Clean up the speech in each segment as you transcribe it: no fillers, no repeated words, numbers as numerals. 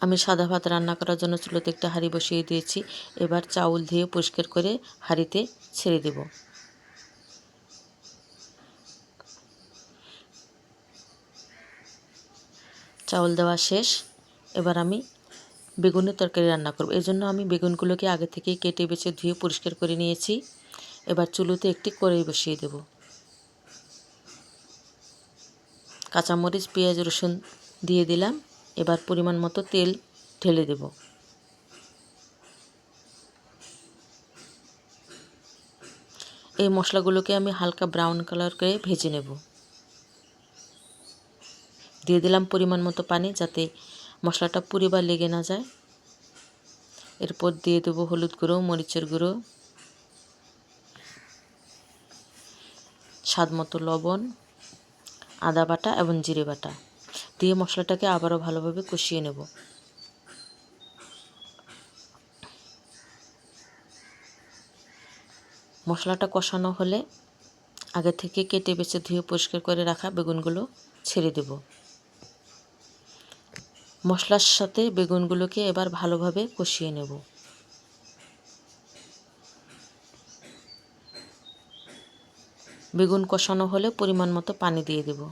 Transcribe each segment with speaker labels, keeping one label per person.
Speaker 1: আমি সাদা ভাত রান্না করার জন্য চুলোতে একটা হাঁড়ি বসিয়ে দিয়েছি। এবার চাউল ধুয়ে পরিষ্কার করে হাঁড়িতে ছেড়ে দেব। চাউল দেওয়া শেষ। এবার আমি বেগুনের তরকারি রান্না করব। এই জন্য আমি বেগুনগুলোকে আগে থেকেই কেটে বেছে ধুয়ে পরিষ্কার করে নিয়েছি। এবার চুলোতে একটি কড়াই বসিয়ে দেব। কাঁচামরিচ, পেঁয়াজ, রসুন দিয়ে দিলাম। এবার পরিমাণ মতো তেল ঢেলে দেব। এই মশলাগুলোকে আমি হালকা ব্রাউন কালার করে ভেজে নেব। দিয়ে দিলাম পরিমাণ মতো পানি, যাতে মশলাটা পুড়ে বা লেগে না যায়। এরপর দিয়ে দেবো হলুদ গুঁড়ো, মরিচের গুঁড়ো, স্বাদ মতো লবণ, আদা বাটা এবং জিরে বাটা দিয়ে মশলাটাকে আবারও ভালোভাবে কষিয়ে নেব। মশলাটা কষানো হলে আগে থেকে কেটে বেছে ধুয়ে পরিষ্কার করে রাখা বেগুনগুলো ছেড়ে দেব। মশলার সাথে বেগুনগুলোকে এবার ভালোভাবে কষিয়ে নেব। বেগুন কষানো হলে পরিমাণ মতো পানি দিয়ে দেব।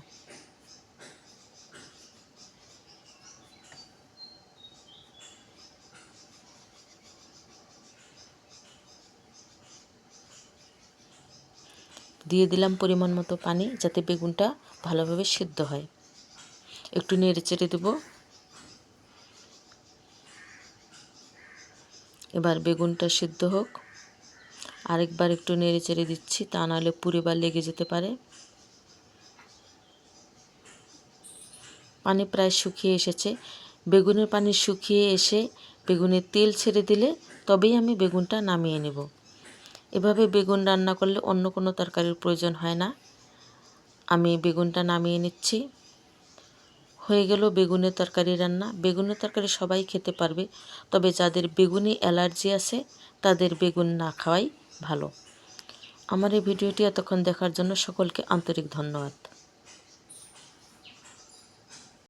Speaker 1: দিয়ে দিলাম পরিমাণ মতো পানি, যাতে বেগুনটা ভালোভাবে সিদ্ধ হয়। একটু নেড়ে চেড়ে দেব। এবার বেগুনটা সিদ্ধ হোক। আরেকবার একটু নেড়ে চেড়ে দিচ্ছি, তা নাহলে পুড়ে বা লেগে যেতে পারে। পানি প্রায় শুকিয়ে এসেছে। বেগুনের পানি শুকিয়ে এসে বেগুনের তেল ছেড়ে দিলে তবেই আমি বেগুনটা নামিয়ে নেব। এভাবে বেগুন রান্না করলে অন্য কোনো তরকারির প্রয়োজন হয় না। আমি বেগুনটা নামিয়ে নিচ্ছি। হয়ে গেল বেগুনের তরকারি রান্না। বেগুনের তরকারি সবাই খেতে পারবে, তবে যাদের বেগুনি অ্যালার্জি আছে তাদের বেগুন না খাওয়াই ভালো। আমার এই ভিডিওটি এতক্ষণ দেখার জন্য সকলকে আন্তরিক ধন্যবাদ।